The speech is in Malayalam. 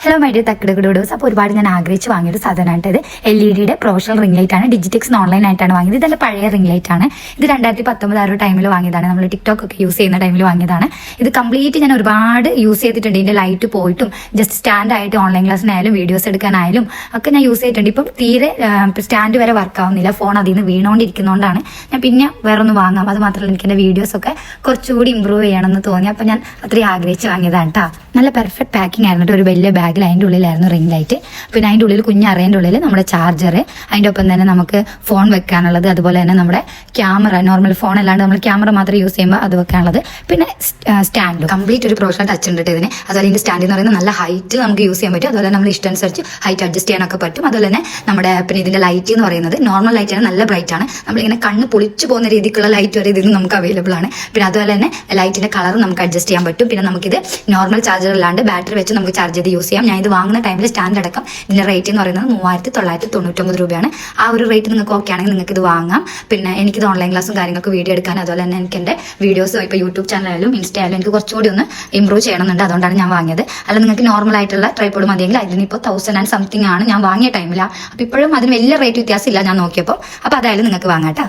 Hello my dear തക്കടുകൂടൂസ്. അപ്പോൾ ഒരുപാട് ഞാൻ ആഗ്രഹിച്ച് വാങ്ങിയൊരു സാധനമായിട്ട് ഇത് LED പ്രൊഫഷണൽ റിംഗ് ലൈറ്റ് ആണ്. ഡിജിറ്റെക്സ് ഓൺലൈനായിട്ടാണ് വാങ്ങിയത്. ഇതെല്ലാം പഴയ റിംഗ് ലൈറ്റ് ആണ്. ഇത് 2019 ആ ഒരു ടൈമിൽ വാങ്ങിയതാണ്. നമ്മൾ ടിക്ടോക്ക് ഒക്കെ യൂസ് ചെയ്യുന്ന ടൈമിൽ വാങ്ങിയതാണ്. ഇത് കംപ്ലീറ്റ് ഞാൻ ഒരുപാട് യൂസ് ചെയ്തിട്ടുണ്ട്. ഇതിന്റെ ലൈറ്റ് പോയിട്ടും ജസ്റ്റ് സ്റ്റാൻഡ് ആയിട്ട് ഓൺലൈൻ ക്ലാസ്സിനായാലും വീഡിയോസ് എടുക്കാനായാലും ഒക്കെ ഞാൻ യൂസ് ചെയ്തിട്ടുണ്ട്. ഇപ്പം തീരെ സ്റ്റാൻഡ് വരെ വർക്ക് ആവുന്നില്ല. ഫോൺ അതിൽ നിന്ന് വീണുകൊണ്ടിരിക്കുന്നതുകൊണ്ടാണ് ഞാൻ പിന്നെ വേറൊന്ന് വാങ്ങാം. അത് മാത്രമല്ല എനിക്ക് എൻ്റെ വീഡിയോസ് ഒക്കെ കുറച്ചുകൂടി ഇമ്പ്രൂവ് ചെയ്യണമെന്ന് തോന്നി. അപ്പം ഞാൻ അത്രയും ആഗ്രഹിച്ച് വാങ്ങിയതാണ് കേട്ടോ. നല്ല പെർഫെക്റ്റ് പാക്കിംഗ് ആയിരുന്നു. ഒരു വലിയ ബാഗിൽ അതിൻ്റെ ഉള്ളിലായിരുന്നു റിംഗ് ലൈറ്റ്. പിന്നെ അതിൻ്റെ ഉള്ളിൽ കുഞ്ഞറേൻ്റെ ഉള്ളിൽ നമ്മുടെ ചാർജർ, അതിൻ്റെ ഒപ്പം തന്നെ നമുക്ക് ഫോൺ വെക്കാനുള്ളത്, അതുപോലെ തന്നെ നമ്മുടെ ക്യാമറ, നോർമൽ ഫോൺ അല്ലാണ്ട് നമ്മൾ ക്യാമറ മാത്രം യൂസ് ചെയ്യുമ്പോൾ അത് വെക്കാനുള്ളത്, പിന്നെ സ്റ്റാൻഡ് കംപ്ലീറ്റ് ഒരു പ്രൊഫഷണൽ ടച്ച് ഉണ്ട് ഇതിന്. അതുപോലെ ഇതിൻ്റെ സ്റ്റാൻഡ് എന്ന് പറയുന്നത് നല്ല ഹൈറ്റ് നമുക്ക് യൂസ് ചെയ്യാൻ പറ്റും. അതുപോലെ നമ്മൾ ഇഷ്ടം അനുസരിച്ച് ഹൈറ്റ് അഡ്ജസ്റ്റ് ചെയ്യാനൊക്കെ പറ്റും. അതുപോലെ തന്നെ നമ്മുടെ പിന്നെ ഇതിൻ്റെ ലൈറ്റ് എന്ന് പറയുന്നത് നോർമൽ ലൈറ്റ് ആണ്, നല്ല ബ്രൈറ്റ് ആണ്. നമ്മളിങ്ങനെ കണ്ണ് പൊളിച്ചു പോകുന്ന രീതിക്കുള്ള ലൈറ്റ് വരെ ഇതിന് നമുക്ക് അവൈലബിൾ ആണ്. പിന്നെ അതുപോലെ തന്നെ ലൈറ്റിന്റെ കളർ നമുക്ക് അഡ്ജസ്റ്റ് ചെയ്യാൻ പറ്റും. പിന്നെ നമുക്കിത് നോർമൽ ചാർജർ അല്ലാണ്ട് ബാറ്ററി വെച്ച് നമുക്ക് ചാർജ് ചെയ്ത് യൂസ് ചെയ്യാം. ഞാൻ ഇത് വാങ്ങുന്ന ടൈമിൽ സ്റ്റാൻഡ് അടക്കം ഇതിന്റെ റേറ്റ് എന്ന് പറയുന്നത് 3999 രൂപയാണ്. ആ ഒരു റേറ്റ് നിങ്ങൾക്ക് ഓക്കെ ആണെങ്കിൽ നിങ്ങൾക്ക് ഇത് വാങ്ങാം. പിന്നെ എനിക്കിത് ഓൺലൈൻ ക്ലാസ്സും കാര്യങ്ങൾക്ക് വീഡിയോ എടുക്കാൻ, അതുപോലെ തന്നെ എനിക്ക് എൻ്റെ വീഡിയോസ് ഇപ്പോൾ യൂട്യൂബ് ചാനലായാലും ഇൻസ്റ്റ ആയാലും എനിക്ക് കുറച്ചുകൂടി ഒന്ന് ഇമ്പ്രൂവ് ചെയ്യണമെന്നുണ്ട്. അതുകൊണ്ടാണ് ഞാൻ വാങ്ങിയത്. അല്ല നിങ്ങൾക്ക് നോർമൽ ആയിട്ടുള്ള ട്രൈപോഡ് മതിയെങ്കിൽ അതിനിപ്പോൾ 1000 and something ആണ് ഞാൻ വാങ്ങിയ ടൈമിലാണ്. അപ്പോൾ ഇപ്പോഴും അതിന് വലിയ റേറ്റ് വ്യത്യാസമില്ല ഞാൻ നോക്കിയപ്പോൾ. അപ്പോൾ അതായാലും നിങ്ങൾക്ക് വാങ്ങാം കേട്ടോ.